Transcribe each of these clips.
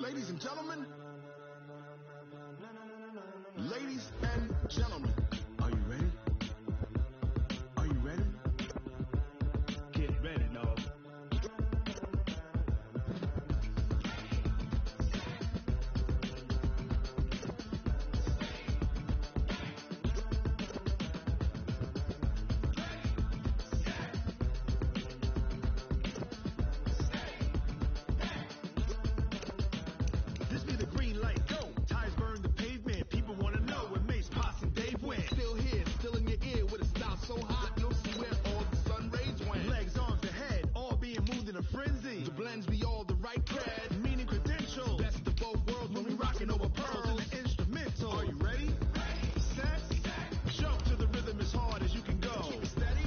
Ladies and gentlemen. Ladies and gentlemen. Are you ready? Are you ready? Get ready, dog. This be the green light, go. Tires burn the pavement. People want to know where Mace, Potts, and Dave went. Still here, still in your ear with a style so hot. You'll see where all the sun rays went. Legs, arms, and head, all being moved in a frenzy. The blends be all the right cred, meaning credentials. Best of both worlds when we rocking over pearls in the instrumental. Are you ready? Set, jump to the rhythm as hard as you can go. Keep it steady,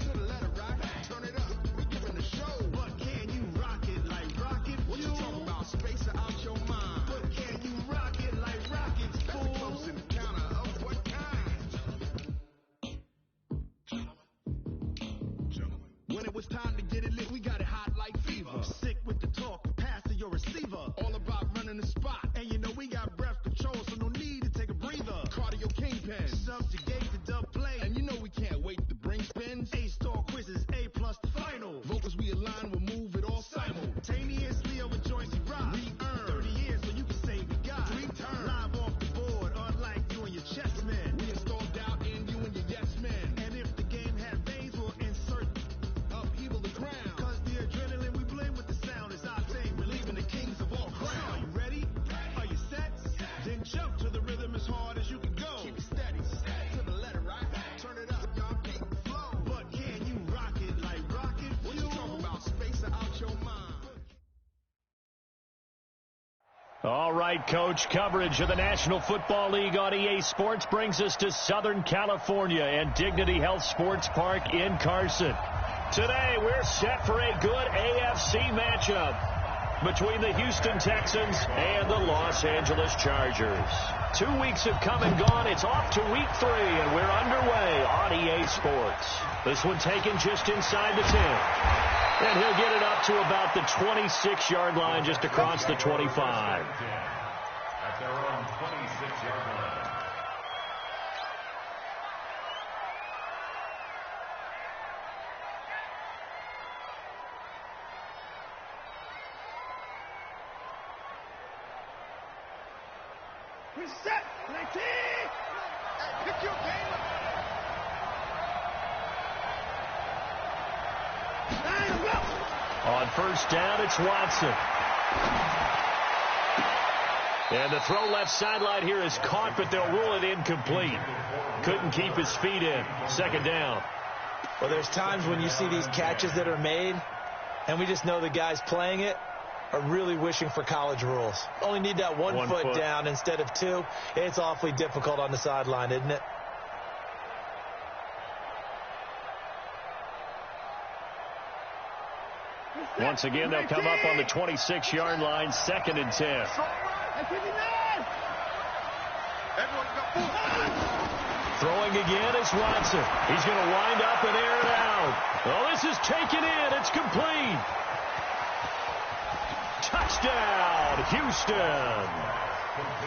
to the letter rock. Turn it up, we giving a show. But can you rock it like rocket? What you talking about? Space out your mind. But can you rock it like rockets? That's a close encounter of what kind? Gentlemen. When it was time to get it lit, we got it hot like fever. Sick with the talk, pass to your receiver. All about running the spot. And you know we got breath control, so no need to take a breather. Cardio kingpin, subjugate the dub play. And you know we can't wait to bring spins. A-star quizzes, A+ the final. Vocals we align, we'll move it all simultaneously over joints you rock. We earn 30 years, so you can say we got 3 turns. Live off the board, unlike you and your chess men. We installed doubt in you and your yes men. And if the game had veins, we'll insert upheaval the ground. Cause the adrenaline we blend with the sound is our thing. We're leaving the kings of all crowns. Are you ready? Are you set? Then jump to the rhythm as hard as you can go. Keep it steady, to the letter right. Turn it up, y'all keep the flow. But can you rock it like rocket? What you talking about? Space out your mind. All right, Coach, coverage of the National Football League on EA Sports brings us to Southern California and Dignity Health Sports Park in Carson. Today, we're set for a good AFC matchup between the Houston Texans and the Los Angeles Chargers. 2 weeks have come and gone. It's off to week 3, and we're underway on EA Sports. This one taken just inside the 10. And he'll get it up to about the 26-yard line, just across the 25. At their own 26-yard line. Reset, 19. Pick your game up. On first down, it's Watson. And the throw left sideline here is caught, but they'll rule it incomplete. Couldn't keep his feet in. Second down. Well, there's times when you see these catches that are made, and we just know the guys playing it are really wishing for college rules. Only need that one foot down instead of 2. It's awfully difficult on the sideline, isn't it? Once again, they'll come up on the 26-yard line, 2nd and 10. Throwing again is Watson. He's going to wind up and air it out. Oh, this is taken in. It's complete. Touchdown, Houston.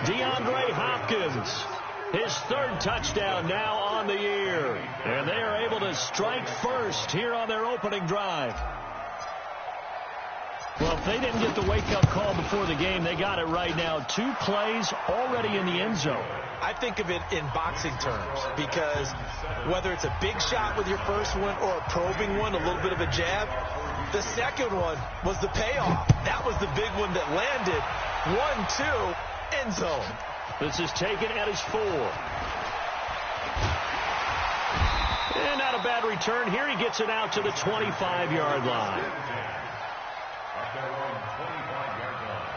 DeAndre Hopkins, his 3rd touchdown now on the year. And they are able to strike first here on their opening drive. Well, if they didn't get the wake-up call before the game, they got it right now. 2 plays already in the end zone. I think of it in boxing terms because whether it's a big shot with your first one or a probing one, a little bit of a jab, the second one was the payoff. That was the big one that landed. 1-2, end zone. This is taken at his 4. And not a bad return. Here he gets it out to the 25-yard line. At their own 25-yard line.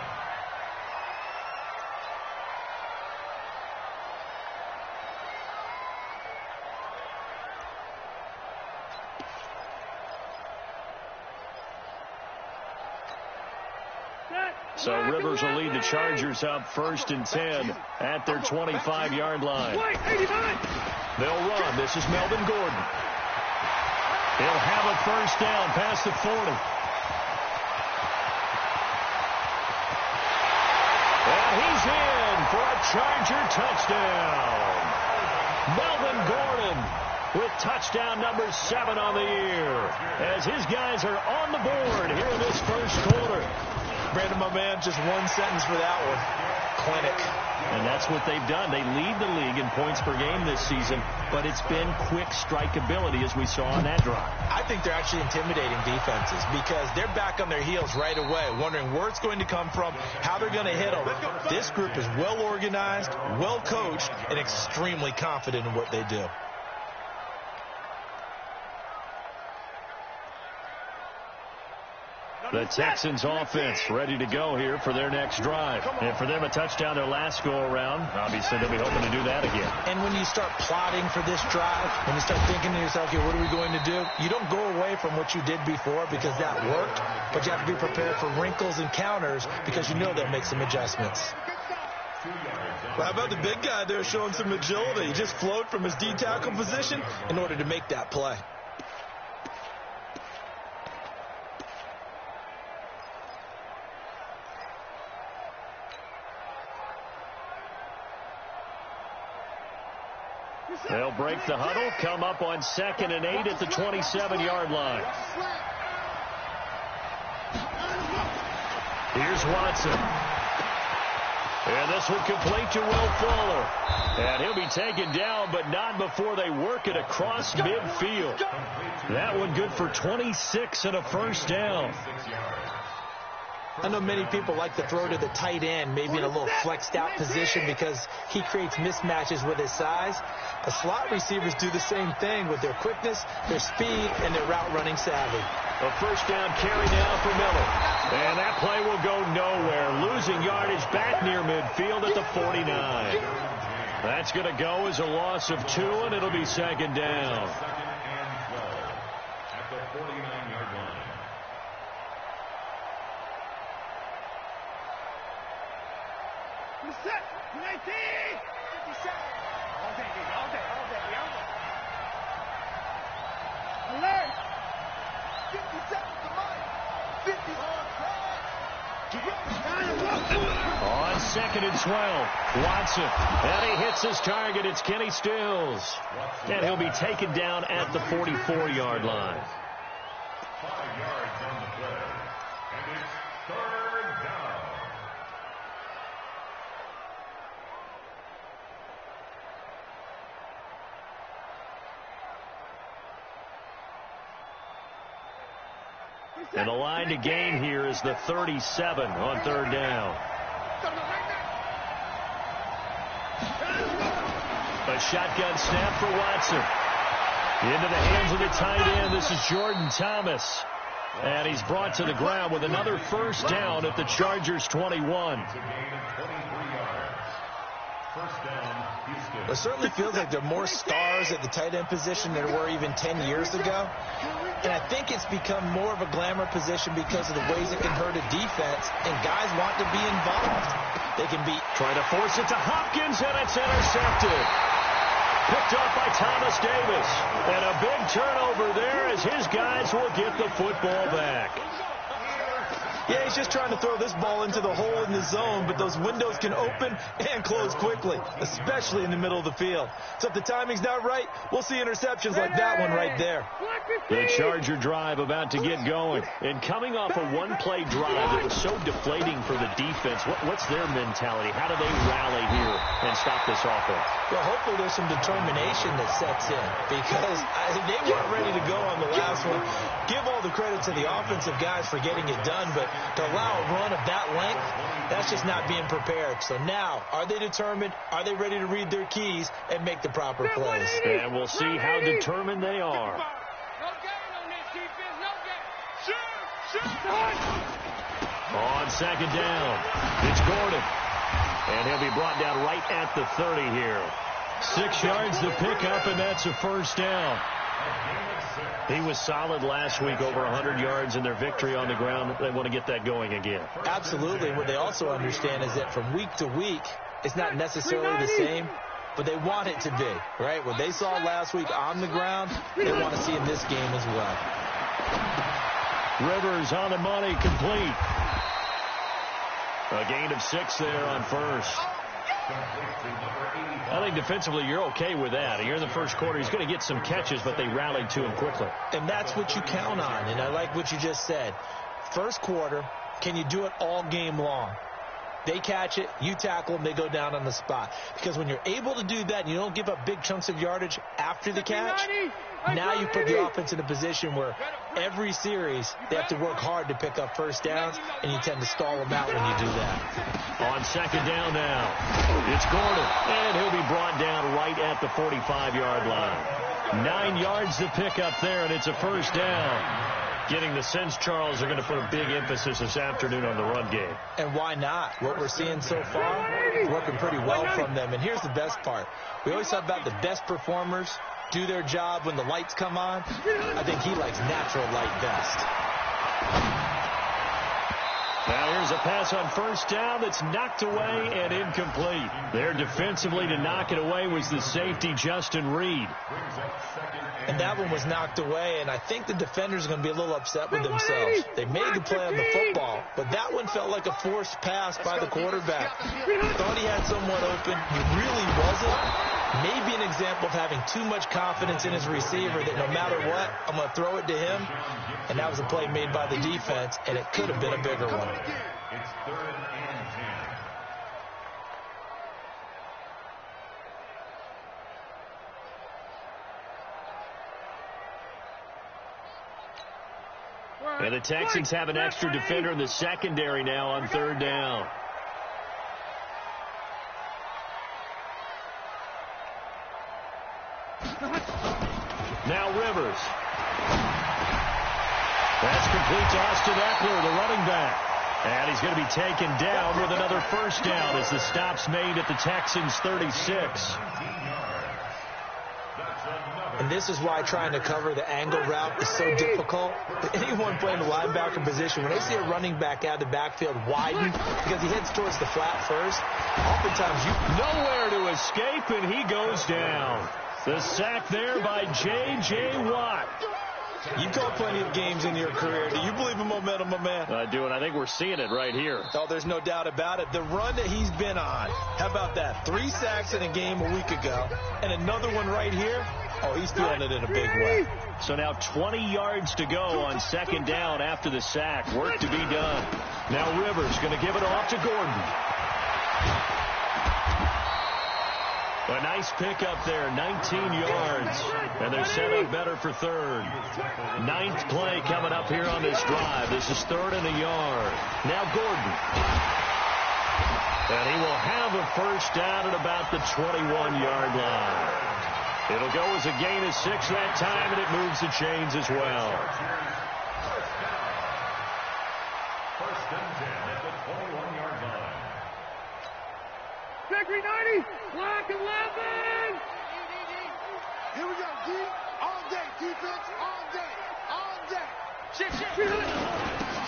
So Rivers will lead the Chargers up 1st and 10 at their 25-yard line. They'll run. This is Melvin Gordon. He'll have a first down past the 40. Charger touchdown. Melvin Gordon with touchdown number 7 on the year, as his guys are on the board here in this first quarter. Brandon, my man, just one sentence for that one. Clinic. And that's what they've done. They lead the league in points per game this season, but it's been quick strikeability, as we saw on that drive. I think they're actually intimidating defenses because they're back on their heels right away, wondering where it's going to come from, how they're going to hit them. This group is well organized, well coached, and extremely confident in what they do. The Texans offense ready to go here for their next drive. And for them, a touchdown their last go-around. Obviously, they'll be hoping to do that again. And when you start plotting for this drive, when you start thinking to yourself, okay, what are we going to do? You don't go away from what you did before because that worked, but you have to be prepared for wrinkles and counters because you know they'll make some adjustments. Well, how about the big guy there showing some agility? He just flowed from his D-tackle position in order to make that play. They'll break the huddle, come up on 2nd and 8 at the 27-yard line. Here's Watson. And this one complete to Will Fuller. And he'll be taken down, but not before they work it across midfield. That one good for 26 and a first down. I know many people like to throw to the tight end, maybe in a little flexed out position because he creates mismatches with his size. The slot receivers do the same thing with their quickness, their speed, and their route running savvy. A first down carry now for Miller. And that play will go nowhere. Losing yardage back near midfield at the 49. That's going to go as a loss of 2, and it'll be 2nd down. At the 49-yard line. Set. 19. 57. All day. Alert. 57 to Mike. 50 On 2nd and 12, Watson. And he hits his target. It's Kenny Stills. And he'll be taken down at the 44-yard line. 5 yards on the play. And it's 3rd down. And the line to gain here is the 37 on 3rd down. A shotgun snap for Watson. Into the hands of the tight end. This is Jordan Thomas. And he's brought to the ground with another first down at the Chargers 21. It certainly feels like there are more stars at the tight end position than there were even 10 years ago. And I think it's become more of a glamour position because of the ways it can hurt a defense, and guys want to be involved. They can be trying to force it to Hopkins, and it's intercepted. Picked up by Thomas Davis. And a big turnover there as his guys will get the football back. Yeah, he's just trying to throw this ball into the hole in the zone, but those windows can open and close quickly, especially in the middle of the field. So if the timing's not right, we'll see interceptions like that one right there. The Charger drive about to get going. And coming off a one-play drive that was so deflating for the defense, what's their mentality? How do they rally here and stop this offense? Well, hopefully there's some determination that sets in because they weren't ready to go on the last one. Give all the credit to the offensive guys for getting it done, but to allow a run of that length, that's just not being prepared. So now, are they determined? Are they ready to read their keys and make the proper plays? And we'll see how determined they are. No gain on this defense. No gain. Shoot. On 2nd down, it's Gordon. And he'll be brought down right at the 30 here. 6 yards to pick up, and that's a first down. He was solid last week, over 100 yards in their victory on the ground. They want to get that going again. Absolutely. What they also understand is that from week to week, it's not necessarily the same, but they want it to be, right? What they saw last week on the ground, they want to see in this game as well. Rivers on the money, complete. A gain of 6 there on first. I think defensively you're okay with that. You're in the first quarter. He's going to get some catches, but they rallied to him quickly. And that's what you count on, and I like what you just said. First quarter, can you do it all game long? They catch it, you tackle them, they go down on the spot. Because when you're able to do that and you don't give up big chunks of yardage after the catch, now you put the offense in a position where every series they have to work hard to pick up first downs, and you tend to stall them out when you do that. On second down now, it's Gordon, and he'll be brought down right at the 45-yard line. 9 yards to pick up there, and it's a first down. Getting the sense, Charles, they're going to put a big emphasis this afternoon on the run game. And why not? What we're seeing so far is working pretty well from them. And here's the best part. We always talk about the best performers do their job when the lights come on. I think he likes natural light best. Now here's a pass on first down that's knocked away and incomplete. There defensively to knock it away was the safety, Justin Reed. And that one was knocked away, and I think the defenders are going to be a little upset with themselves. They made the play on the football, but that one felt like a forced pass by the quarterback. Thought he had someone open. He really wasn't. Maybe an example of having too much confidence in his receiver that no matter what, I'm going to throw it to him. And that was a play made by the defense, and it could have been a bigger one. It's 3rd and 10. And the Texans have an extra defender in the secondary now on 3rd down. Now Rivers. That's complete to Austin Eckler, the running back. And he's going to be taken down with another first down as the stop's made at the Texans' 36. And this is why trying to cover the angle route is so difficult. Anyone playing the linebacker position, when they see a running back out of the backfield widen because he heads towards the flat first, oftentimes nowhere to escape, and he goes down. The sack there by J.J. Watt. You've called plenty of games in your career. Do you believe in momentum, my man? I do, and I think we're seeing it right here. Oh, there's no doubt about it. The run that he's been on, how about that? 3 sacks in a game a week ago, and another one right here. Oh, he's feeling it in a big way. So now 20 yards to go on second down after the sack. Work to be done. Now Rivers going to give it off to Gordon. A nice pickup there, 19 yards. And they're set up better for 3rd. 9th play coming up here on this drive. This is 3rd and a yard. Now Gordon. And he will have a first down at about the 21-yard line. It'll go as a gain of 6 that time, and it moves the chains as well. First and 10 at the 21-yard line. Victory 90, black 11. Here we go, D. All day, defense, all day, all day.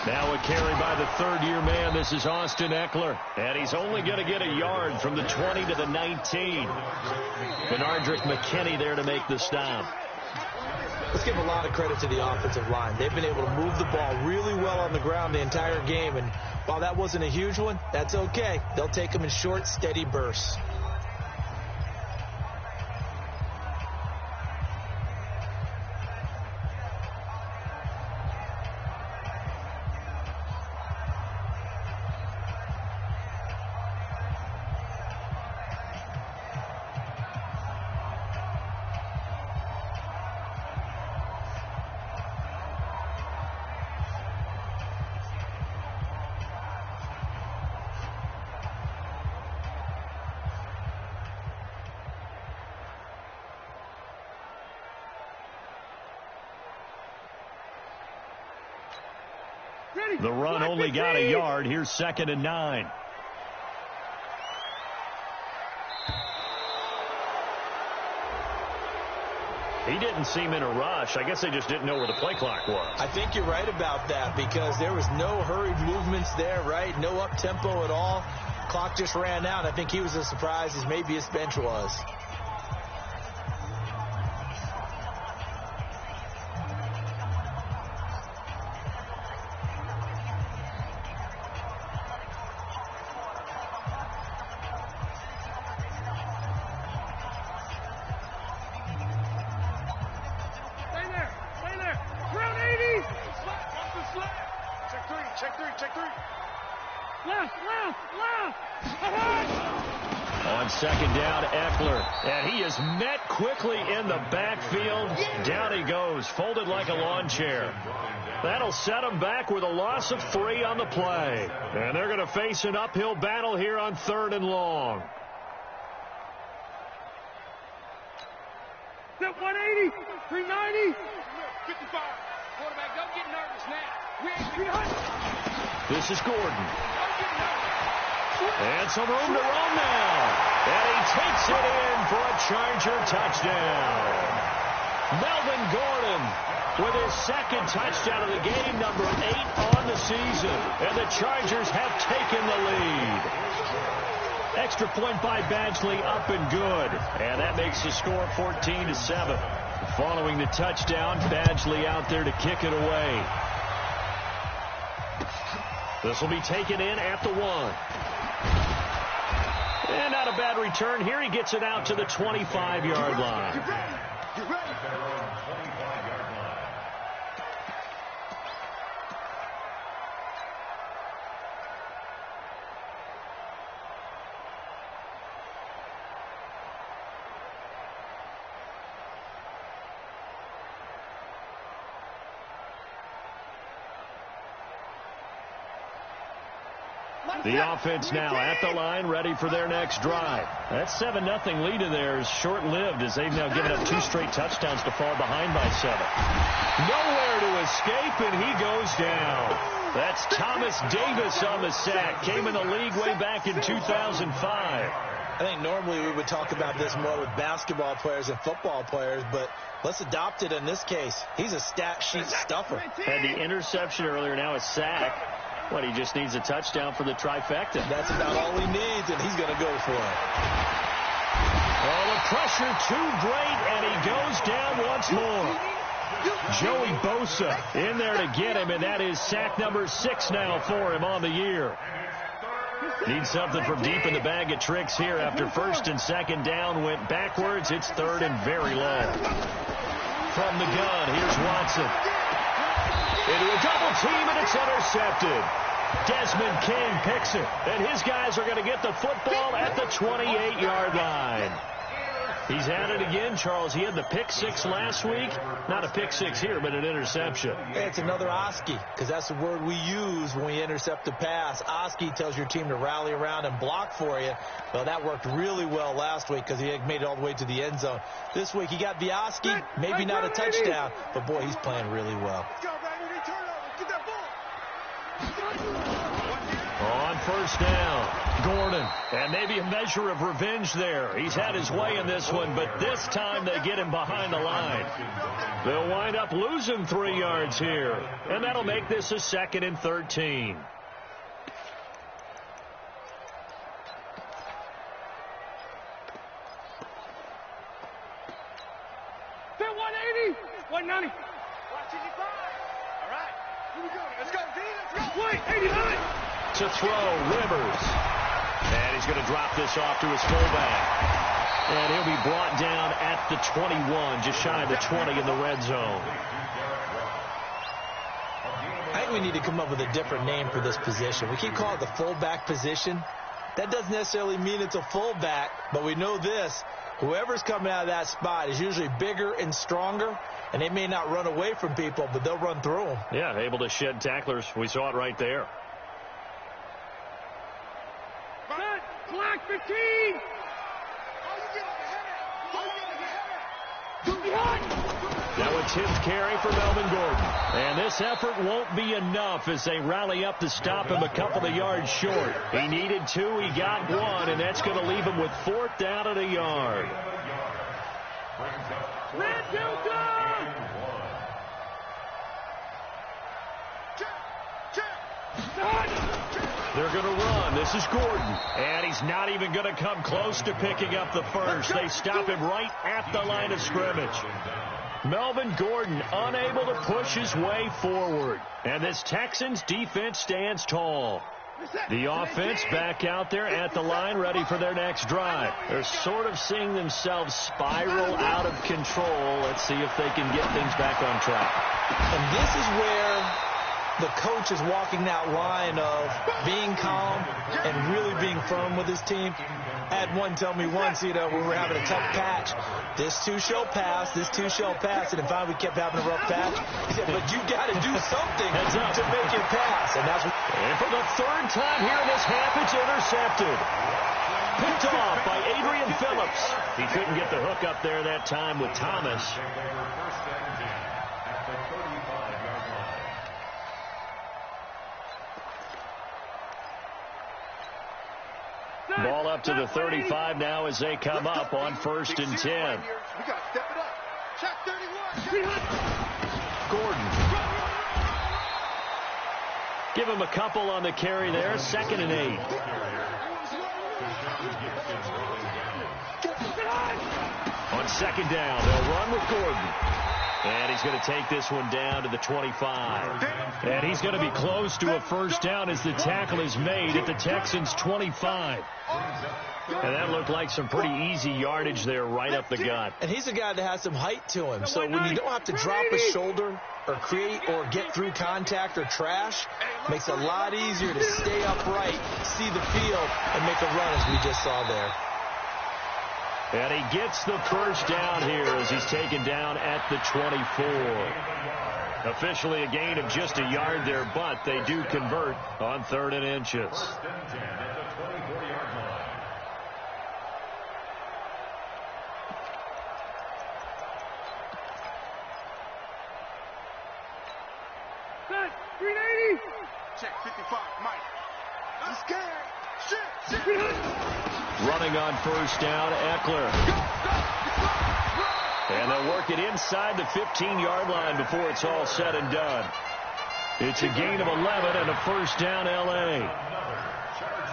Now a carry by the 3rd-year man. This is Austin Eckler. And he's only going to get a yard from the 20 to the 19. Benardrick McKinney there to make the stop. Let's give a lot of credit to the offensive line. They've been able to move the ball really well on the ground the entire game. And while that wasn't a huge one, that's okay. They'll take them in short, steady bursts. The run only got a yard. Here's 2nd and 9. He didn't seem in a rush. I guess they just didn't know where the play clock was. I think you're right about that because there was no hurried movements there, right? No up-tempo at all. Clock just ran out. I think he was as surprised as maybe his bench was. Check three. Left. On second down, Eckler. And he is met quickly in the backfield. Down he goes, folded like a lawn chair. That'll set him back with a loss of 3 on the play. And they're going to face an uphill battle here on 3rd and long. 180, 390. 55. Quarterback, don't get nervous now. This is Gordon. And some room to run now. And he takes it in for a Charger touchdown. Melvin Gordon with his 2nd touchdown of the game, number 8 on the season. And the Chargers have taken the lead. Extra point by Badgley, up and good. And that makes the score 14-7. Following the touchdown, Badgley out there to kick it away. This will be taken in at the 1. And not a bad return here. He gets it out to the 25-yard line. Get ready. The offense now at the line, ready for their next drive. That 7-0 lead of theirs short-lived as they've now given up 2 straight touchdowns to fall behind by 7. Nowhere to escape, and he goes down. That's Thomas Davis on the sack. Came in the league way back in 2005. I think normally we would talk about this more with basketball players and football players, but let's adopt it in this case. He's a stat sheet stuffer. Had the interception earlier, now a sack. What, he just needs a touchdown for the trifecta. That's about all he needs, and he's going to go for it. Oh, the pressure too great, and he goes down once more. Joey Bosa in there to get him, and that is sack number 6 now for him on the year. Needs something from deep in the bag of tricks here after 1st and 2nd down went backwards. It's 3rd and very low. From the gun, here's Watson. Into a double team, and it's intercepted. Desmond King picks it, and his guys are going to get the football at the 28-yard line. He's at it again, Charles. He had the pick 6 last week. Not a pick 6 here, but an interception. It's another Oski, because that's the word we use when we intercept a pass. Oski tells your team to rally around and block for you. Well, that worked really well last week because he had made it all the way to the end zone. This week he got the Oski, maybe not a touchdown, but boy, he's playing really well. On 1st down, Gordon. And maybe a measure of revenge there. He's had his way in this one, but this time they get him behind the line. They'll wind up losing 3 yards here. And that'll make this a 2nd and 13. Fit 180, 190. Watch 85. All right. Here we go. Let's go, D. Let's go. Wait, 89. To throw, Rivers. And he's going to drop this off to his fullback. And he'll be brought down at the 21, just shy of the 20 in the red zone. I think we need to come up with a different name for this position. We keep calling it the fullback position. That doesn't necessarily mean it's a fullback, but we know this. Whoever's coming out of that spot is usually bigger and stronger, and they may not run away from people, but they'll run through them. Yeah, able to shed tacklers. We saw it right there. Black 15. Now a 10th carry for Melvin Gordon. And this effort won't be enough as they rally up to stop him a couple of yards short. He needed 2, he got 1, and that's going to leave him with 4th down at a yard. Red Delta. They're going to run. This is Gordon. And he's not even going to come close to picking up the first. They stop him right at the line of scrimmage. Melvin Gordon unable to push his way forward. And this Texans defense stands tall. The offense back out there at the line, ready for their next drive. They're sort of seeing themselves spiral out of control. Let's see if they can get things back on track. And this is where the coach is walking that line of being calm and really being firm with his team. I had one tell me once, when we were having a tough patch, this too shall pass, this too shall pass. And finally we kept having a rough patch. He said, but you got to do something to make it pass. And that's what. And for the third time here in this half, it's intercepted. Picked off by Adrian Phillips. He couldn't get the hook up there that time with Thomas. Ball up to the 35 now as they come up on 1st and 10. We got to step it up. Check 31. Gordon. Give him a couple on the carry there. 2nd and 8. On 2nd down, they'll run with Gordon. And he's going to take this one down to the 25. And he's going to be close to a first down as the tackle is made at the Texans' 25. And that looked like some pretty easy yardage there right up the gut. And he's a guy that has some height to him. So when you don't have to drop a shoulder or create or get through contact or trash, makes it a lot easier to stay upright, see the field, and make a run as we just saw there. And he gets the first down here as he's taken down at the 24. Officially a gain of just a yard there, but they do convert on 3rd and inches. Set. 380. Check 55, Mike. I'm scared. Shit. Running on 1st down, Eckler. And they'll work it inside the 15-yard line before it's all said and done. It's a gain of 11 and a first down, L.A.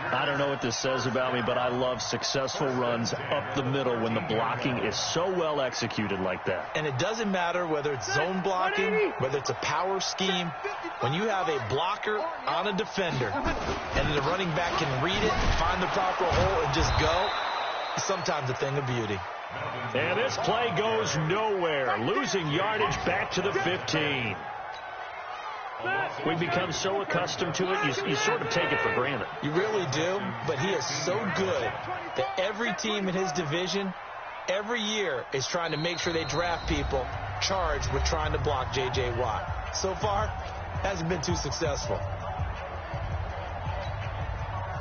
I don't know what this says about me, but I love successful runs up the middle when the blocking is so well executed like that. And it doesn't matter whether it's zone blocking, whether it's a power scheme. When you have a blocker on a defender and the running back can read it, find the proper hole, and just go, it's sometimes a thing of beauty. And this play goes nowhere, losing yardage back to the 15. We've become so accustomed to it, you sort of take it for granted. You really do, but he is so good that every team in his division, every year, is trying to make sure they draft people charged with trying to block J.J. Watt. So far, hasn't been too successful.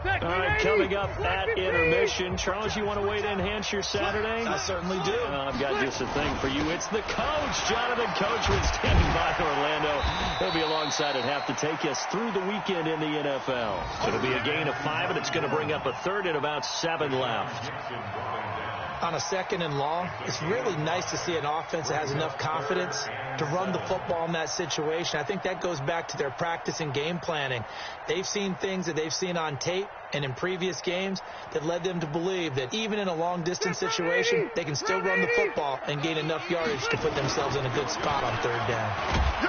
All right, coming up at intermission. Charles, you want to wait to enhance your Saturday? I certainly do. I've got just a thing for you. It's the coach, Jonathan Coachman, standing by Orlando. He'll be alongside at half to take us through the weekend in the NFL. It'll be a gain of 5, and it's going to bring up a 3rd and about 7 left. On a 2nd and long, it's really nice to see an offense that has enough confidence to run the football in that situation. I think that goes back to their practice and game planning. They've seen things that they've seen on tape and in previous games that led them to believe that even in a long-distance situation, they can still run the football and gain enough yardage to put themselves in a good spot on 3rd down.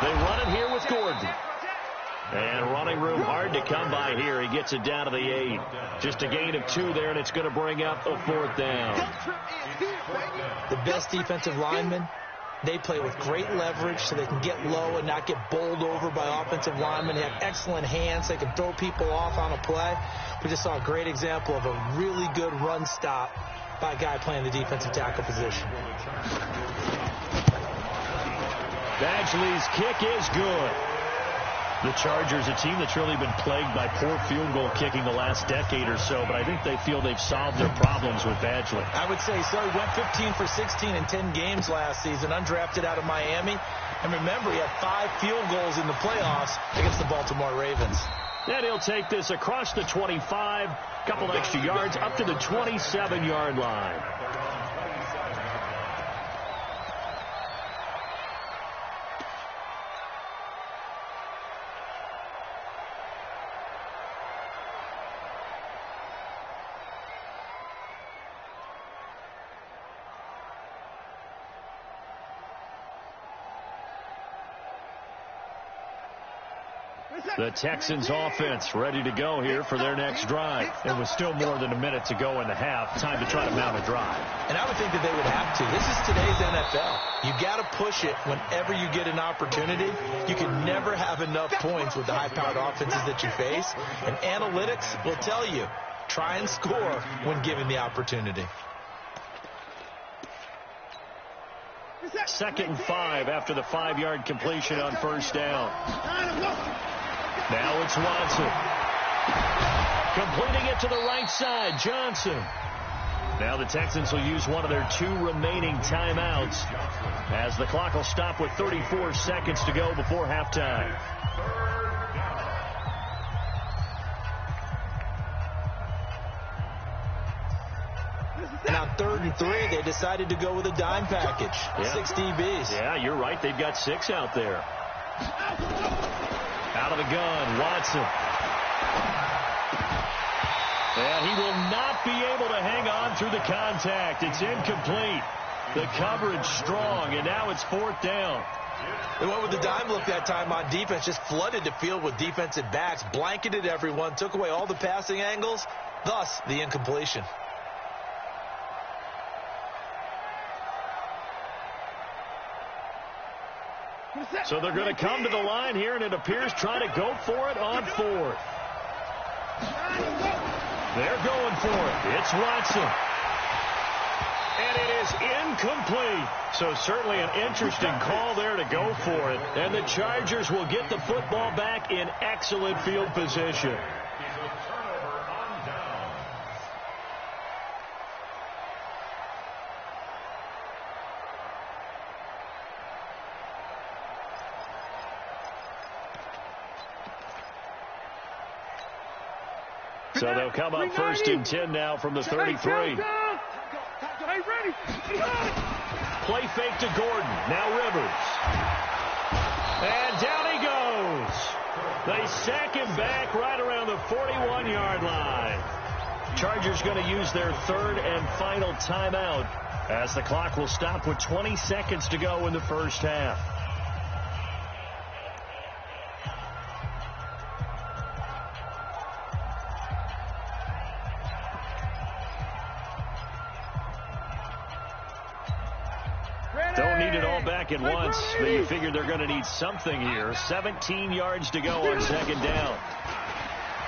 They run it here with Gordon. And running room hard to come by here. He gets it down to the 8. Just a gain of 2 there, and it's going to bring up a 4th down. The best defensive linemen, they play with great leverage so they can get low and not get bowled over by offensive linemen. They have excellent hands. They can throw people off on a play. We just saw a great example of a really good run stop by a guy playing the defensive tackle position. Badgley's kick is good. The Chargers, a team that's really been plagued by poor field goal kicking the last decade or so, but I think they feel they've solved their problems with Badgley. I would say so. He went 15 for 16 in 10 games last season, undrafted out of Miami. And remember, he had 5 field goals in the playoffs against the Baltimore Ravens. Then he'll take this across the 25, couple extra yards up to the 27-yard line. The Texans offense ready to go here for their next drive. And with still more than a minute to go in the half, time to try to mount a drive. And I would think that they would have to. This is today's NFL. You got to push it whenever you get an opportunity. You can never never have enough points with the high-powered offenses that you face, and analytics will tell you, try and score when given the opportunity. 2nd and 5 after the 5-yard completion on first down. Now it's Watson. Completing it to the right side, Johnson. Now the Texans will use one of their 2 remaining timeouts as the clock will stop with 34 seconds to go before halftime. Now 3rd and 3, they decided to go with a dime package. Yeah. 6 DBs. Yeah, you're right. They've got 6 out there. Out of the gun, Watson. Yeah, he will not be able to hang on through the contact. It's incomplete. The coverage strong, and now it's 4th down. They went with the dime look that time on defense, just flooded the field with defensive backs, blanketed everyone, took away all the passing angles, thus the incompletion. So they're going to come to the line here, and it appears trying to go for it on 4th. They're going for it. It's Watson. And it is incomplete. So certainly an interesting call there to go for it. And the Chargers will get the football back in excellent field position. So they'll come up 1st and 10 now from the 33. Play fake to Gordon. Now Rivers. And down he goes. They sack him back right around the 41-yard line. Chargers going to use their 3rd and final timeout as the clock will stop with 20 seconds to go in the first half. Don't need it all back at once, but you figure they're going to need something here. 17 yards to go on 2nd down.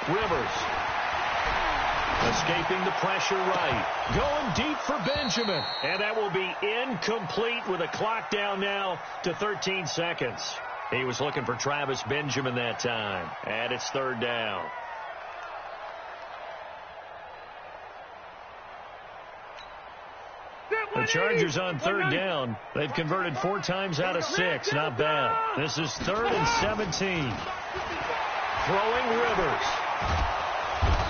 Rivers. Escaping the pressure right. Going deep for Benjamin. And that will be incomplete with a clock down now to 13 seconds. He was looking for Travis Benjamin that time. And it's 3rd down. The Chargers on 3rd down. They've converted 4 times out of 6. Not bad. This is 3rd and 17. Throwing Rivers.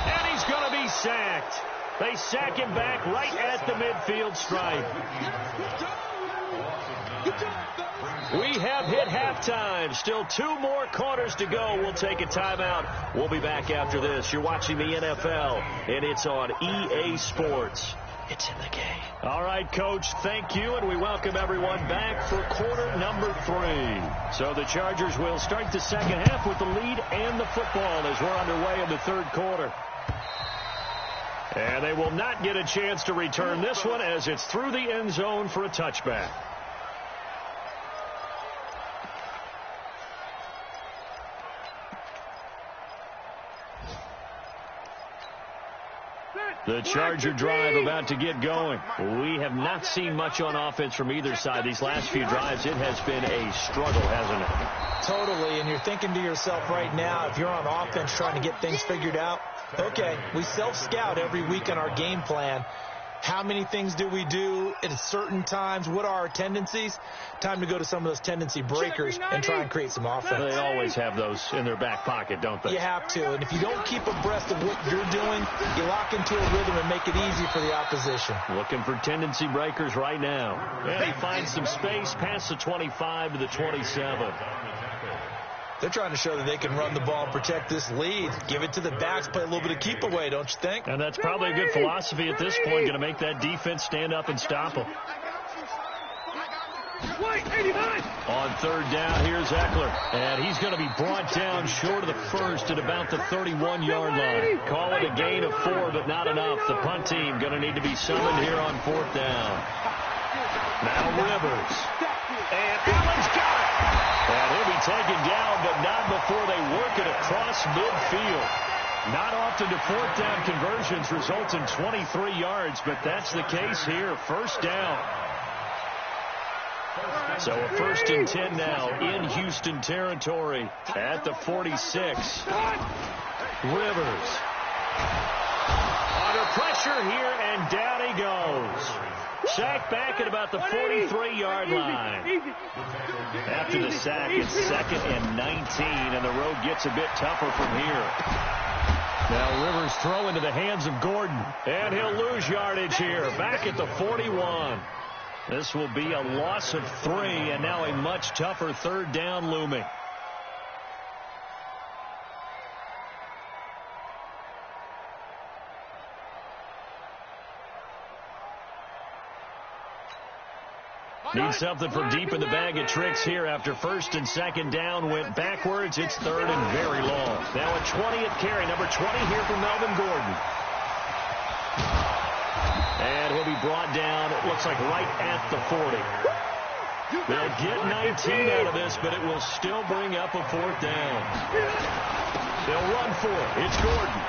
And he's going to be sacked. They sack him back right at the midfield stripe. We have hit halftime. Still 2 more quarters to go. We'll take a timeout. We'll be back after this. You're watching the NFL, and it's on EA Sports. It's in the game. All right, Coach, thank you, and we welcome everyone back for quarter number 3. So the Chargers will start the second half with the lead and the football as we're underway in the 3rd quarter. And they will not get a chance to return this one as it's through the end zone for a touchback. The Charger drive about to get going. We have not seen much on offense from either side. These last few drives, it has been a struggle, hasn't it? Totally, and you're thinking to yourself right now, if you're on offense trying to get things figured out, okay, we self-scout every week in our game plan. How many things do we do at certain times? What are our tendencies? Time to go to some of those tendency breakers and try and create some offense. They always have those in their back pocket, don't they? You have to. And if you don't keep abreast of what you're doing, you lock into a rhythm and make it easy for the opposition. Looking for tendency breakers right now. And he finds some space past the 25 to the 27. They're trying to show that they can run the ball and protect this lead. Give it to the backs, play a little bit of keep away, don't you think? And that's probably a good philosophy at this point, going to make that defense stand up and stop them. On 3rd down, here's Eckler. And he's going to be brought down short of the first at about the 31-yard line. Call it a gain of 4, but not enough. The punt team going to need to be summoned here on 4th down. Now Rivers. And Allen's got it. And he'll be taken down, but not before they work it across midfield. Not often do fourth down conversions result in 23 yards, but that's the case here. First down. So a 1st and 10 now in Houston territory at the 46. Rivers. Under pressure here, and down he goes. Sacked back at about the 43-yard line. After the sack, it's 2nd and 19, and the road gets a bit tougher from here. Now Rivers throw into the hands of Gordon, and he'll lose yardage here, back at the 41. This will be a loss of 3, and now a much tougher 3rd down looming. Need something from deep in the bag of tricks here after 1st and 2nd down went backwards. It's 3rd and very long. Now a 20th carry, number 20 here for Melvin Gordon. And he'll be brought down, it looks like right at the 40. They'll get 19 out of this, but it will still bring up a 4th down. They'll run for it. It's Gordon.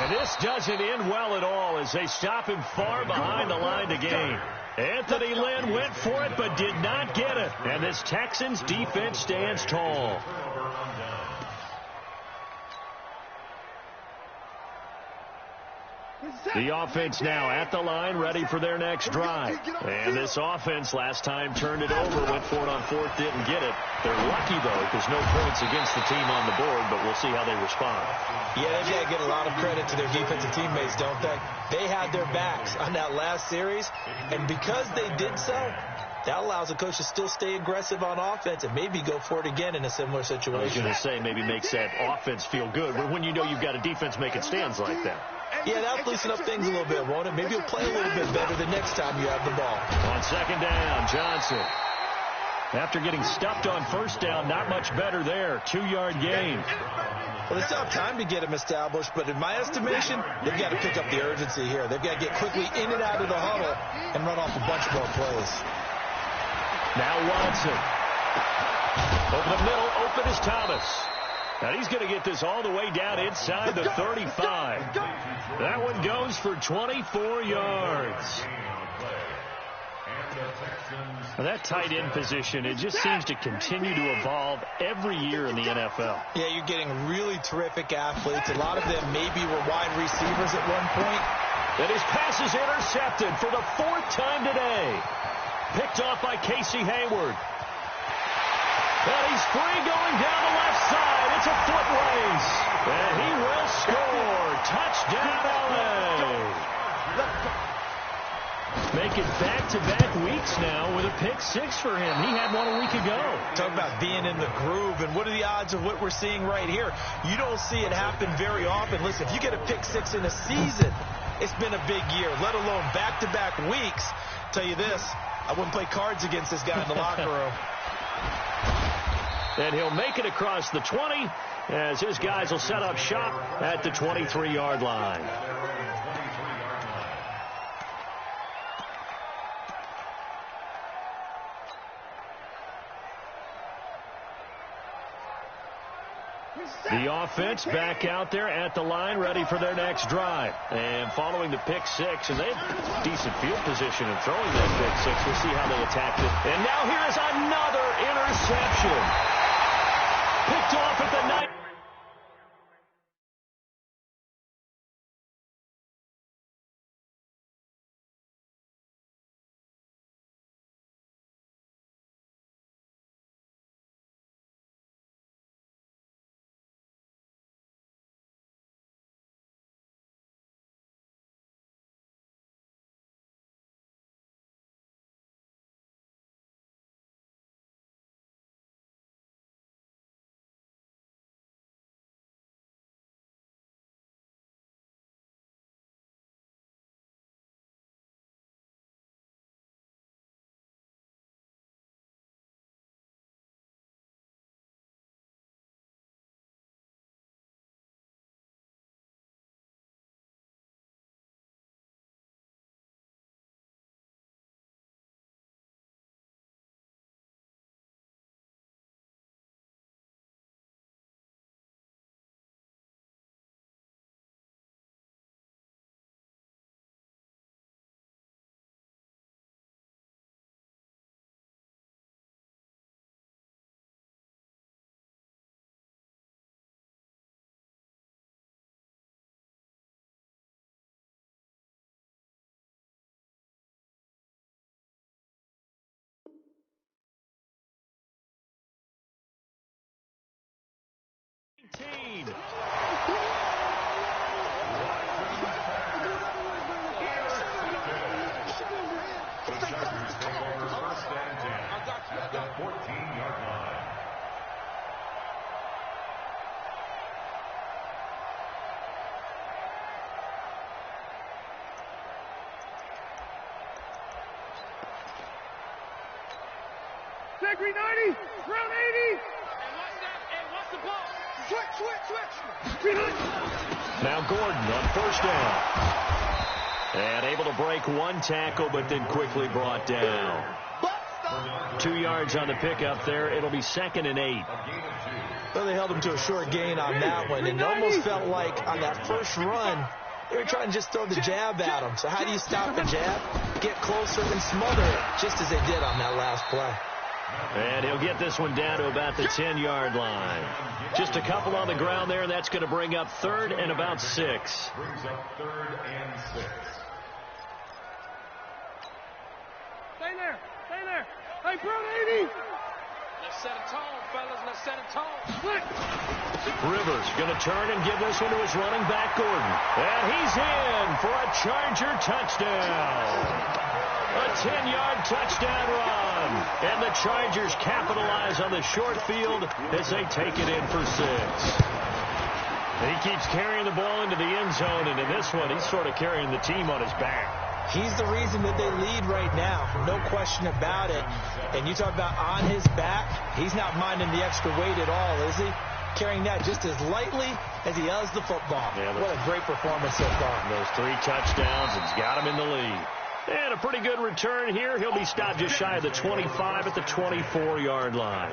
And this doesn't end well at all as they stop him far behind the line to gain. Anthony Lynn went for it but did not get it. And this Texans defense stands tall. The offense now at the line, ready for their next drive. And this offense last time turned it over, went for it on 4th, didn't get it. They're lucky, though, because no points against the team on the board, but we'll see how they respond. Yeah, they've got to get a lot of credit to their defensive teammates, don't they? They had their backs on that last series, and because they did so, that allows the coach to still stay aggressive on offense and maybe go for it again in a similar situation. I was going to say maybe makes that offense feel good, but when you know you've got a defense making stands like that. Yeah, that'll loosen up things a little bit, won't it? Maybe you'll play a little bit better the next time you have the ball. On 2nd down, Johnson. After getting stuffed on 1st down, not much better there. 2-yard gain. Well, they still have time to get him established, but in my estimation, they've got to pick up the urgency here. They've got to get quickly in and out of the huddle and run off a bunch more plays. Now Watson. Over the middle, open is Thomas. Now he's going to get this all the way down inside the 35. That one goes for 24 yards. Now that tight end position, it just seems to continue to evolve every year in the NFL. Yeah, you're getting really terrific athletes. A lot of them maybe were wide receivers at one point. And his pass is intercepted for the 4th time today. Picked off by Casey Hayward. And he's free going down the left side. It's a foot race. And he will score. Touchdown, LA. Make it back-to-back weeks now with a pick-6 for him. He had one a week ago. Talk about being in the groove, and what are the odds of what we're seeing right here? You don't see it happen very often. Listen, if you get a pick-6 in a season, it's been a big year, let alone back-to-back weeks. Tell you this, I wouldn't play cards against this guy in the locker room. And he'll make it across the 20 as his guys will set up shop at the 23-yard line. The offense back out there at the line, ready for their next drive. And following the pick-6, and they have decent field position in throwing that pick-6. We'll see how they attack it. And now here is another interception. Picked off at the 9. 13. The Chargers take over first and 10 at the 14-yard line. Check 390. Round 80. And what's the ball? Switch. Now Gordon on first down. And able to break one tackle, but then quickly brought down. 2 yards on the pickup there. It'll be 2nd and 8. Well, they held him to a short gain on that one, and it almost felt like on that first run, they were trying to just throw the jab at him. So how do you stop the jab? Get closer and smother it, just as they did on that last play. And he'll get this one down to about the 10-yard line. Just a couple on the ground there, and that's going to bring up 3rd and about 6. Brings up 3rd and 6. Stay there. Hey, round 80. Let's set a tone, fellas. Let's set a tone. Split. Rivers going to turn and give this one to his running back, Gordon. And he's in for a Charger touchdown. A 10-yard touchdown run. And the Chargers capitalize on the short field as they take it in for 6. And he keeps carrying the ball into the end zone, and in this one, he's sort of carrying the team on his back. He's the reason that they lead right now, no question about it. And you talk about on his back, he's not minding the extra weight at all, is he? Carrying that just as lightly as he does the football. Yeah, what a great performance so far. Those 3 touchdowns, it's got him in the lead. And a pretty good return here. He'll be stopped just shy of the 25 at the 24-yard line.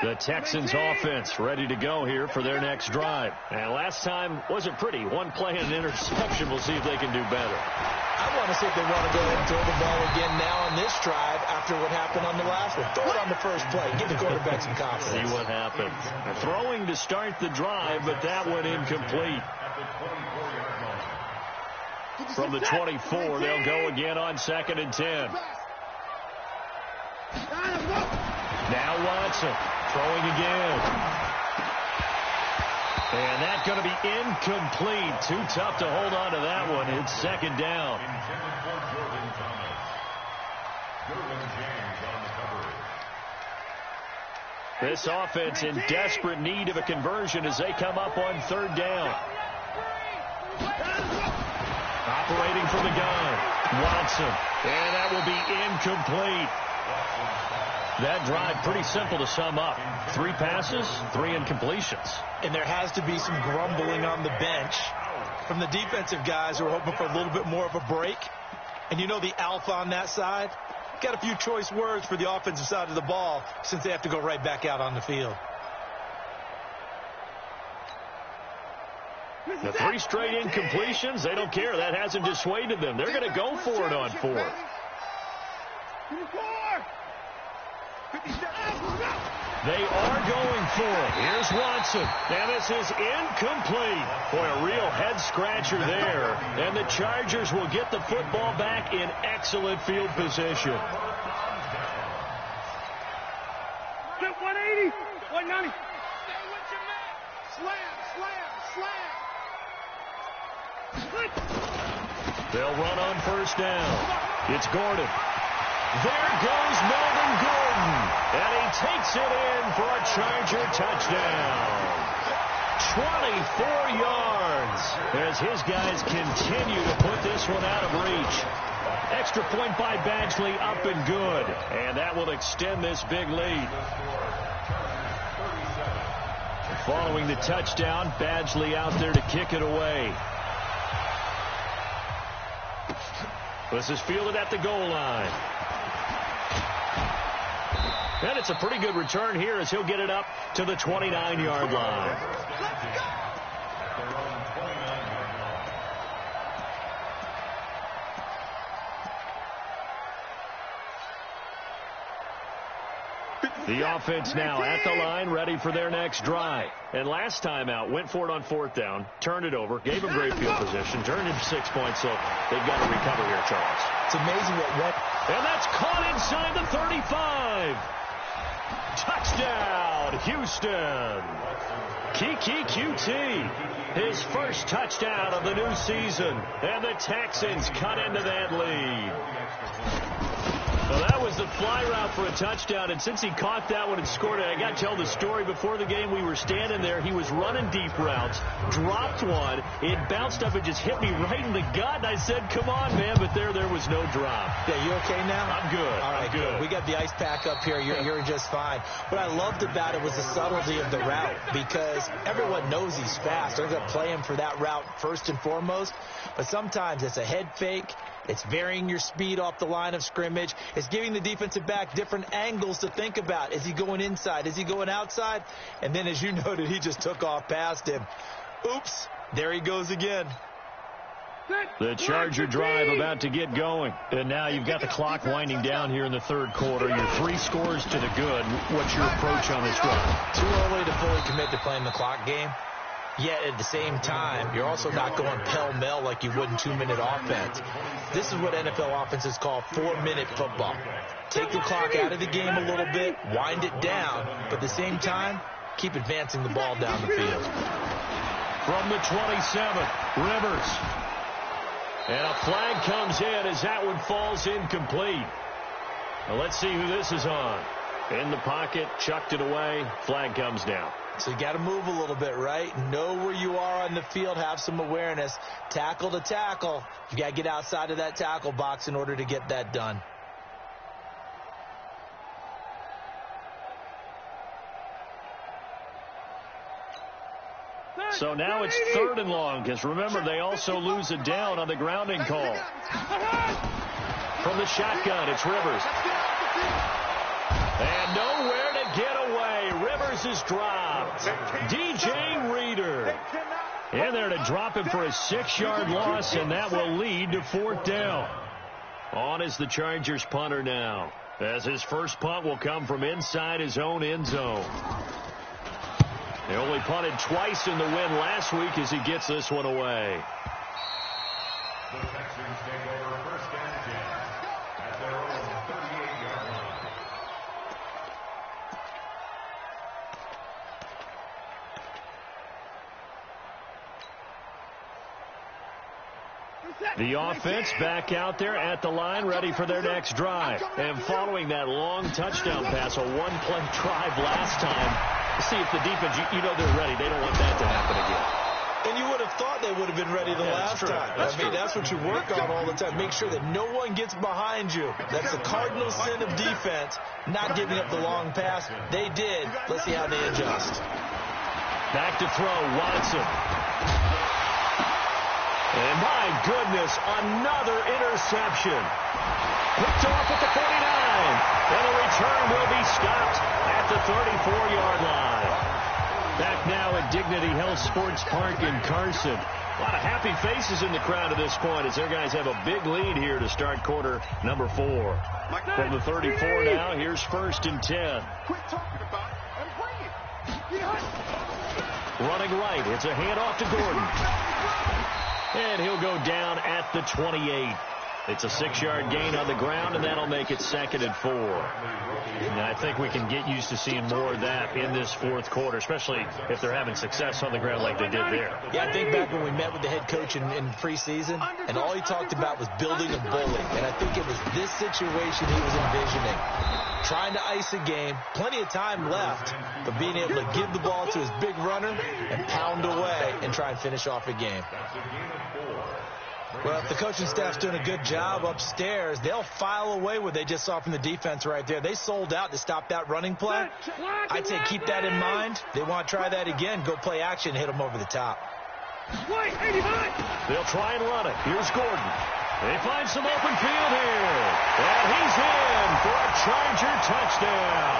The Texans offense ready to go here for their next drive. And last time wasn't pretty. One play and an interception. We'll see if they can do better. I want to see if they want to go ahead and throw the ball again now on this drive after what happened on the last one. Throw it on the first play. Give the quarterback some confidence. See what happens. Throwing to start the drive, but that one incomplete. From the 24, they'll go again on 2nd and 10. Now Watson throwing again. And that's going to be incomplete. Too tough to hold on to that one. It's 2nd down. Intended for Jordan Thomas. Jordan James on the coverage. This offense in desperate need of a conversion as they come up on 3rd down. Operating from the gun. Watson. And that will be incomplete. That drive pretty simple to sum up. 3 passes, 3 incompletions. And there has to be some grumbling on the bench from the defensive guys who are hoping for a little bit more of a break. And you know the alpha on that side got a few choice words for the offensive side of the ball since they have to go right back out on the field. The 3 straight incompletions, they don't care. That hasn't dissuaded them. They're going to go for it on 4th. They are going for it. Here's Watson. And this is incomplete. Boy, a real head-scratcher there. And the Chargers will get the football back in excellent field position. 180. 190. Stay with your man. Slam. They'll run on first down. It's Gordon. There goes Melvin Gordon. And he takes it in for a Charger touchdown. 24 yards as his guys continue to put this one out of reach. Extra point by Badgley, up and good. And that will extend this big lead. Following the touchdown, Badgley out there to kick it away. This is fielded at the goal line. And it's a pretty good return here as he'll get it up to the 29-yard line. The offense now at the line, ready for their next drive. And last time out, went for it on 4th down, turned it over, gave them great field position, turned into 6 points, so they've got to recover here, Charles. It's amazing what went. And that's caught inside the 35. Touchdown, Houston. Kiki QT, his first touchdown of the new season. And the Texans cut into that lead. Well, that was the fly route for a touchdown, and since he caught that one and scored it, I got to tell the story. Before the game, we were standing there. He was running deep routes, dropped one. It bounced up and just hit me right in the gut, and I said, come on, man, but there was no drop. Yeah, you okay now? I'm good. All right, I'm good. We got the ice pack up here. You're just fine. What I loved about it was the subtlety of the route, because everyone knows he's fast. They're going to play him for that route first and foremost, but sometimes it's a head fake. It's varying your speed off the line of scrimmage. It's giving the defensive back different angles to think about. Is he going inside? Is he going outside? And then, as you noted, he just took off past him. Oops, there he goes again. The Charger drive about to get going. And now you've got the clock winding down here in the 3rd quarter. You're 3 scores to the good. What's your approach on this drive? Too early to fully commit to playing the clock game. Yet at the same time, you're also not going pell-mell like you would in 2-minute offense. This is what NFL offenses call 4-minute football. Take the clock out of the game a little bit, wind it down, but at the same time, keep advancing the ball down the field. From the 27, Rivers. And a flag comes in as that one falls incomplete. Now let's see who this is on. In the pocket, chucked it away, flag comes down. So you got to move a little bit, right? Know where you are on the field, have some awareness. Tackle to tackle. You got to get outside of that tackle box in order to get that done. So now it's 3rd and long, because remember, they also lose a down on the grounding call. From the shotgun, it's Rivers. And nowhere to get away. Rivers is dropped. DJ Reader in there to drop him for a 6-yard loss, and that will lead to 4th down. On is the Chargers punter now, as his first punt will come from inside his own end zone. They only punted twice in the win last week as he gets this one away. The Texans take over 1st and 10 at their own 38-yard line. The offense back out there at the line, ready for their next drive. And following that long touchdown pass, a one-play drive last time, see if the defense, you know they're ready. They don't want that to happen again. And you would have thought they would have been ready the last time. That's what you work on all the time. Make sure that no one gets behind you. That's the cardinal sin of defense, not giving up the long pass. They did. Let's see how they adjust. Back to throw, Watson. And my goodness, another interception. Picked off at the 49. And the return will be stopped at the 34-yard line. Back now at Dignity Health Sports Park in Carson. A lot of happy faces in the crowd at this point as their guys have a big lead here to start quarter number 4. From the 34 now, here's 1st and 10. Quit talking about it and bring it. Running right, it's a handoff to Gordon. And he'll go down at the 28. It's a 6-yard gain on the ground, and that'll make it 2nd and 4. And I think we can get used to seeing more of that in this 4th quarter, especially if they're having success on the ground like they did there. Yeah, I think back when we met with the head coach in preseason, and all he talked about was building a bully. And I think it was this situation he was envisioning. Trying to ice a game, plenty of time left, but being able to give the ball to his big runner and pound away and try and finish off a game. Well, if the coaching staff's doing a good job upstairs, they'll file away what they just saw from the defense right there. They sold out to stop that running play. I'd say keep that in mind. They want to try that again. Go play action, hit them over the top. They'll try and run it. Here's Gordon. They find some open field here. And he's in for a Charger touchdown.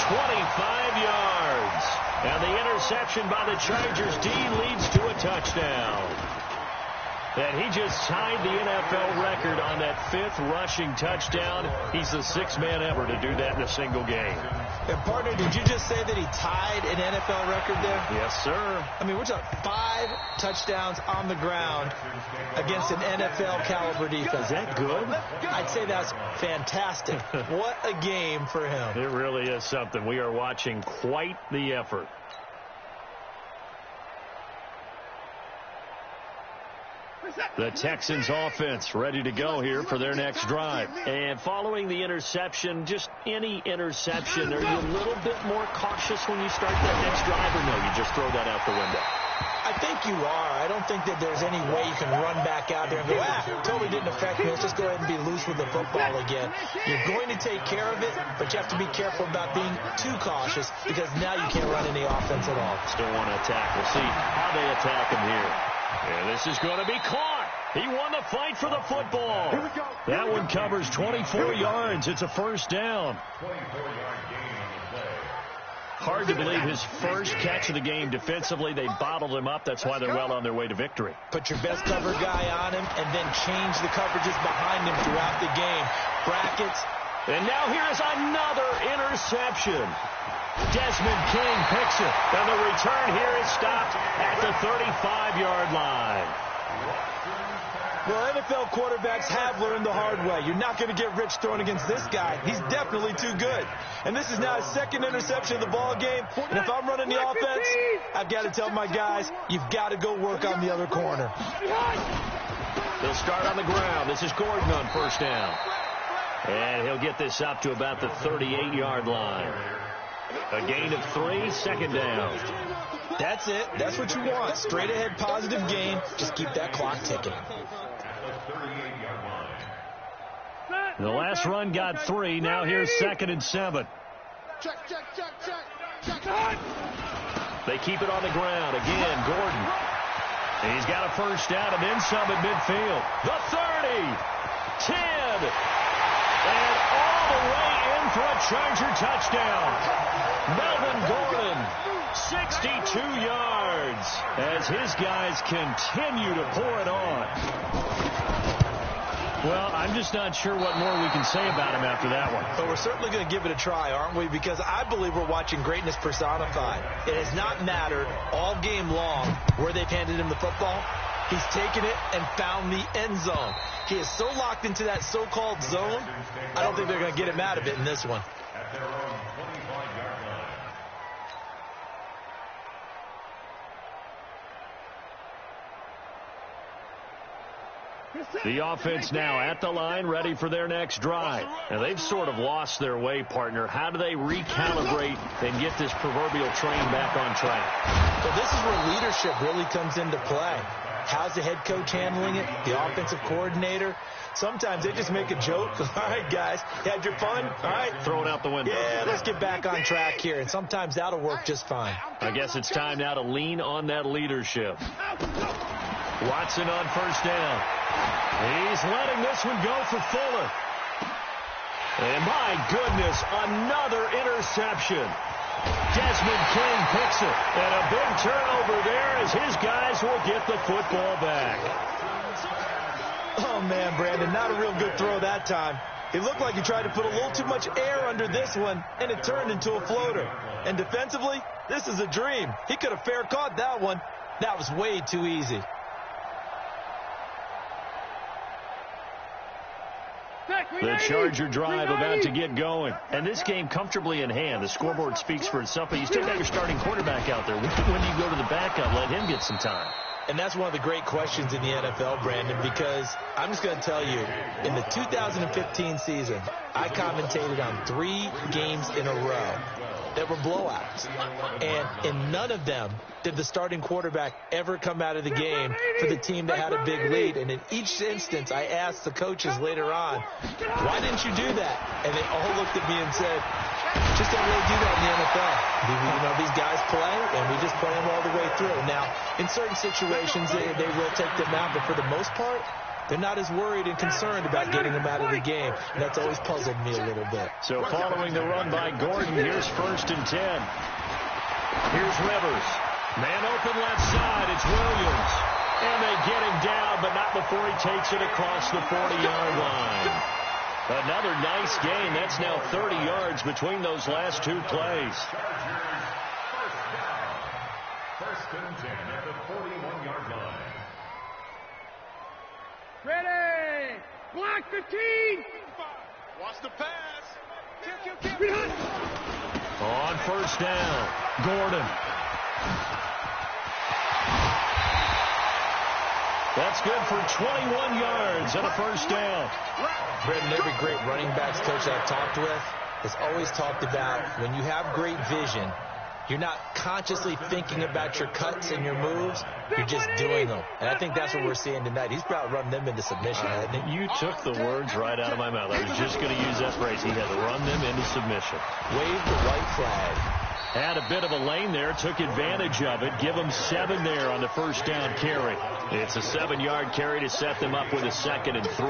25 yards. And the interception by the Chargers D leads to a touchdown. And he just tied the NFL record on that 5th rushing touchdown. He's the 6th man ever to do that in a single game. And, partner, did you just say that he tied an NFL record there? Yes, sir. I mean, we're talking 5 touchdowns on the ground against an NFL-caliber defense. Is that good? I'd say that's fantastic. What a game for him. It really is something. We are watching quite the effort. The Texans offense ready to go here for their next drive. And following the interception, just any interception, are you a little bit more cautious when you start that next drive, or no, you just throw that out the window? I think you are. I don't think that there's any way you can run back out there and go, totally didn't affect me. Let's just go ahead and be loose with the football again. You're going to take care of it, but you have to be careful about being too cautious because now you can't run any offense at all. Still want to attack. We'll see how they attack him here. And this is going to be caught. He won the fight for the football. That one covers 24 yards. It's a first down. 24-yard gain on the play. Hard to believe his first catch of the game defensively. They bottled him up. That's why they're well on their way to victory. Put your best cover guy on him and then change the coverages behind him throughout the game. Brackets. And now here's another interception. Desmond King picks it. And the return here is stopped at the 35-yard line. Well, NFL quarterbacks have learned the hard way. You're not going to get rich throwing against this guy. He's definitely too good. And this is now his 2nd interception of the ball game. And if I'm running the offense, I've got to tell my guys, you've got to go work on the other corner. They'll start on the ground. This is Gordon on first down. And he'll get this up to about the 38-yard line. A gain of 3, second down. That's it. That's what you want. Straight ahead, positive gain. Just keep that clock ticking. The last run got 3. Now here's 2nd and 7. Check. They keep it on the ground. Again, Gordon. And he's got a first down and then some at midfield. The 30. 10. And all the way in for a Charger touchdown. Melvin Gordon, 62 yards, as his guys continue to pour it on. Well, I'm just not sure what more we can say about him after that one. But we're certainly going to give it a try, aren't we? Because I believe we're watching greatness personified. It has not mattered all game long where they've handed him the football. He's taken it and found the end zone. He is so locked into that so-called zone, I don't think they're going to get him out of it in this one. At their own 25-yard line. The offense now at the line, ready for their next drive. And they've sort of lost their way, partner. How do they recalibrate and get this proverbial train back on track? Well, this is where leadership really comes into play. How's the head coach handling it? The offensive coordinator? Sometimes they just make a joke. All right, guys, you had your fun? All right. Throw it out the window. Yeah, let's get back on track here. And sometimes that'll work just fine. I guess it's time now to lean on that leadership. Watson on first down. He's letting this one go for Fuller. And my goodness, another interception. Desmond King picks it. And a big turnover there as his guys will get the football back. Oh, man, Brandon, not a real good throw that time. It looked like he tried to put a little too much air under this one, and it turned into a floater. And defensively, this is a dream. He could have fair caught that one. That was way too easy. The Charger drive about to get going. And this game comfortably in hand. The scoreboard speaks for itself, but you still got your starting quarterback out there. When do you go to the backup? Let him get some time. And that's one of the great questions in the NFL, Brandon, because I'm just going to tell you, in the 2015 season, I commentated on 3 games in a row that were blowouts. And in none of them did the starting quarterback ever come out of the game for the team that had a big lead. And in each instance, I asked the coaches later on, why didn't you do that? And they all looked at me and said, just don't really do that in the NFL. You know, these guys play, and we just play them all the way through. Now, in certain situations, they will take them out, but for the most part, they're not as worried and concerned about getting them out of the game. And that's always puzzled me a little bit. So following the run by Gordon, here's 1st and 10. Here's Rivers. Man open left side. It's Williams. And they get him down, but not before he takes it across the 40-yard line. Another nice gain. That's now 30 yards between those last two plays. First and 10 at the 41-yard line. Ready. Block 15. Watch the pass. Kill. On first down, Gordon. That's good for 21 yards and a first down. Brendan, every great running backs coach I've talked with has always talked about when you have great vision, you're not consciously thinking about your cuts and your moves. You're just doing them. And I think that's what we're seeing tonight. He's about running them into submission, hasn't he? You took the words right out of my mouth. I was just going to use that phrase. He had to run them into submission. Wave the white flag. Had a bit of a lane there, took advantage of it. Give them 7 there on the first down carry. It's a 7-yard carry to set them up with a 2nd and 3.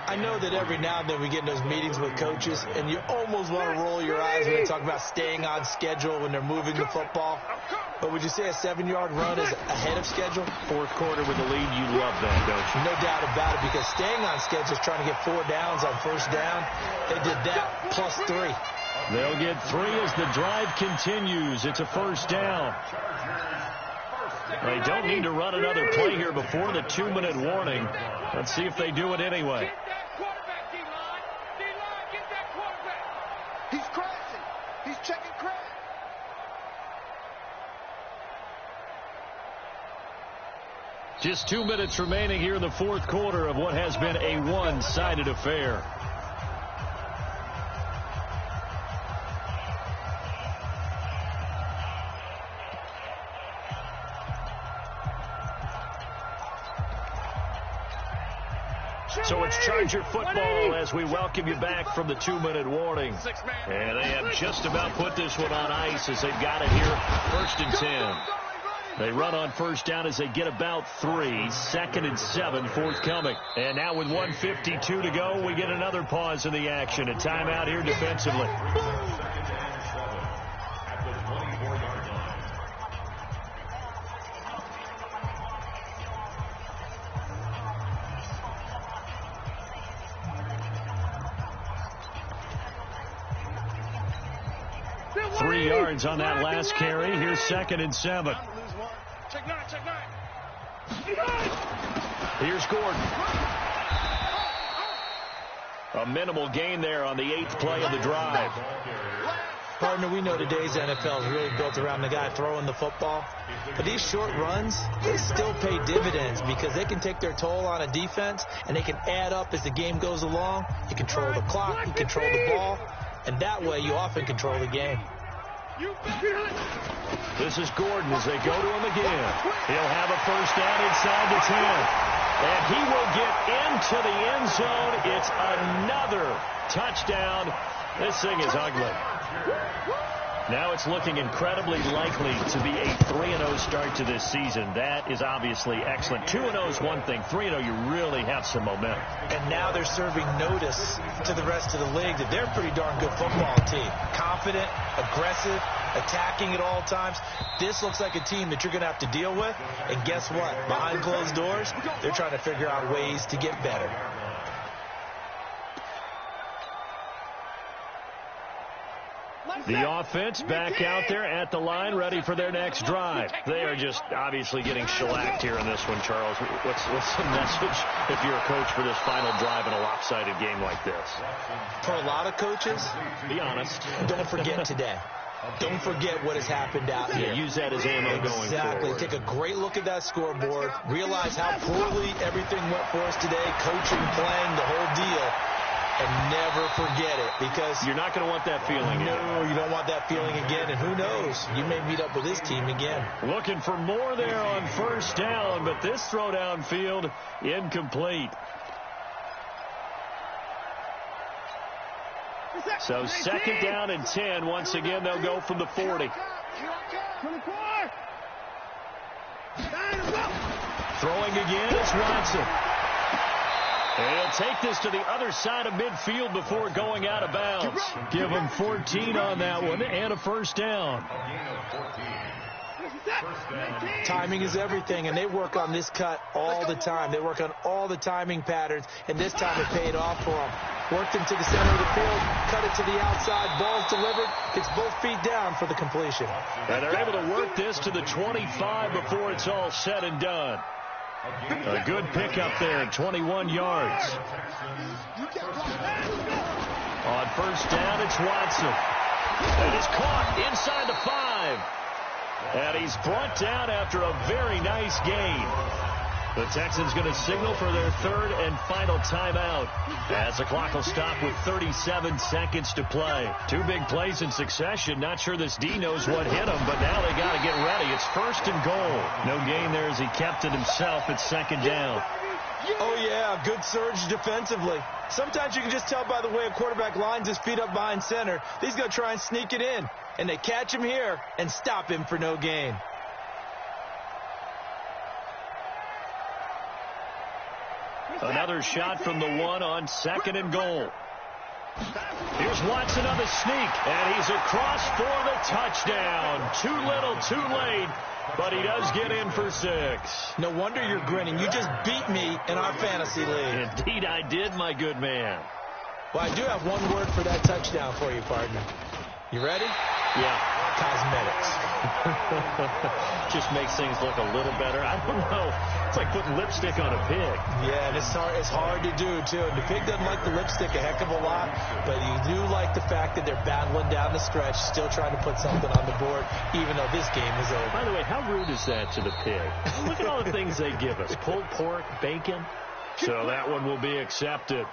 I know that every now and then we get in those meetings with coaches, and you almost want to roll your eyes when they talk about staying on schedule when they're moving the football. But would you say a 7-yard run is ahead of schedule? Fourth quarter with the lead, you love that, don't you? No doubt about it, because staying on schedule is trying to get 4 downs on first down. They did that plus 3. They'll get 3 as the drive continues. It's a first down. They don't need to run another play here before the 2-minute warning. Let's see if they do it anyway. Get that quarterback, D-line. D-line, get that quarterback. He's crashing. He's checking crash. Just 2 minutes remaining here in the fourth quarter of what has been a one-sided affair. So it's Charger football as we welcome you back from the 2-minute warning. And they have just about put this one on ice as they've got it here. First and 10. They run on first down as they get about 3. 2nd and 7 forthcoming. And now with 1:52 to go, we get another pause in the action. A timeout here defensively. At the 24-yard line. Three yards on that last carry. Here's 2nd and 7. Check 9, check 9. Here's Gordon. A minimal gain there on the 8th play of the drive. Partner, we know today's NFL is really built around the guy throwing the football. But these short runs, they still pay dividends because they can take their toll on a defense, and they can add up as the game goes along. You control the clock, you control the ball, and that way you often control the game. This is Gordon as they go to him again. He'll have a first down inside the 10. And he will get into the end zone. It's another touchdown. This thing is ugly. Now it's looking incredibly likely to be a 3-0 start to this season. That is obviously excellent. 2-0 is one thing. 3-0, you really have some momentum. And now they're serving notice to the rest of the league that they're a pretty darn good football team. Confident, aggressive, attacking at all times. This looks like a team that you're going to have to deal with. And guess what? Behind closed doors, they're trying to figure out ways to get better. The offense back out there at the line, ready for their next drive. They are just obviously getting shellacked here in this one, Charles. What's the message if you're a coach for this final drive in a lopsided game like this? For a lot of coaches, be honest, don't forget today. Don't forget what has happened out here. Use that as ammo going forward. Exactly. Take a great look at that scoreboard. Realize how poorly everything went for us today. Coaching, playing, the whole deal. And never forget it, because you're not going to want that feeling again. No, you don't want that feeling again. And who knows? You may meet up with this team again. Looking for more there on first down, but this throw downfield incomplete. So 2nd down and 10. Once again, they'll go from the 40. 24. Throwing again is Watson. And he'll take this to the other side of midfield before going out of bounds. Give him 14 on that one and a first down. Timing is everything, and they work on this cut all the time. They work on all the timing patterns, and this time it paid off for them. Worked him to the center of the field, cut it to the outside, ball's delivered. It's both feet down for the completion. And they're able to work this to the 25 before it's all said and done. A good pickup there, 21 yards. On first down, it's Watson. And it's caught inside the 5. And he's brought down after a very nice gain. The Texans going to signal for their third and final timeout as the clock will stop with 37 seconds to play. 2 big plays in succession. Not sure this D knows what hit him, but now they got to get ready. It's first and goal. No gain there as he kept it himself at second down. Oh, yeah, good surge defensively. Sometimes you can just tell by the way a quarterback lines his feet up behind center. He's going to try and sneak it in, and they catch him here and stop him for no gain. Another shot from the 1 on second and goal. Here's Watson on the sneak, and he's across for the touchdown. Too little, too late, but he does get in for 6. No wonder you're grinning. You just beat me in our fantasy league. Indeed I did, my good man. Well, I do have one word for that touchdown for you, partner. You ready? Yeah. Cosmetics. Just makes things look a little better. I don't know. It's like putting lipstick on a pig. Yeah, and it's hard to do, too. And the pig doesn't like the lipstick a heck of a lot, but you do like the fact that they're battling down the stretch, still trying to put something on the board, even though this game is over. By the way, how rude is that to the pig? Look at all the things they give us. Pulled pork, bacon. So that one will be accepted.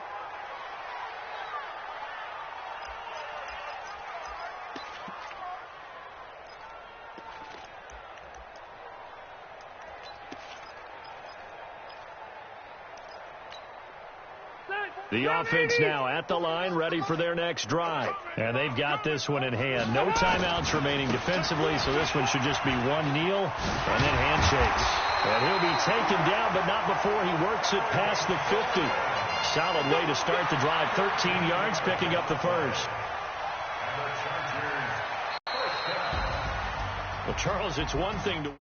The offense now at the line, ready for their next drive. And they've got this one in hand. No timeouts remaining defensively, so this one should just be one kneel and then handshakes. And he'll be taken down, but not before he works it past the 50. Solid way to start the drive. 13 yards, picking up the first. Well, Charles, it's one thing to...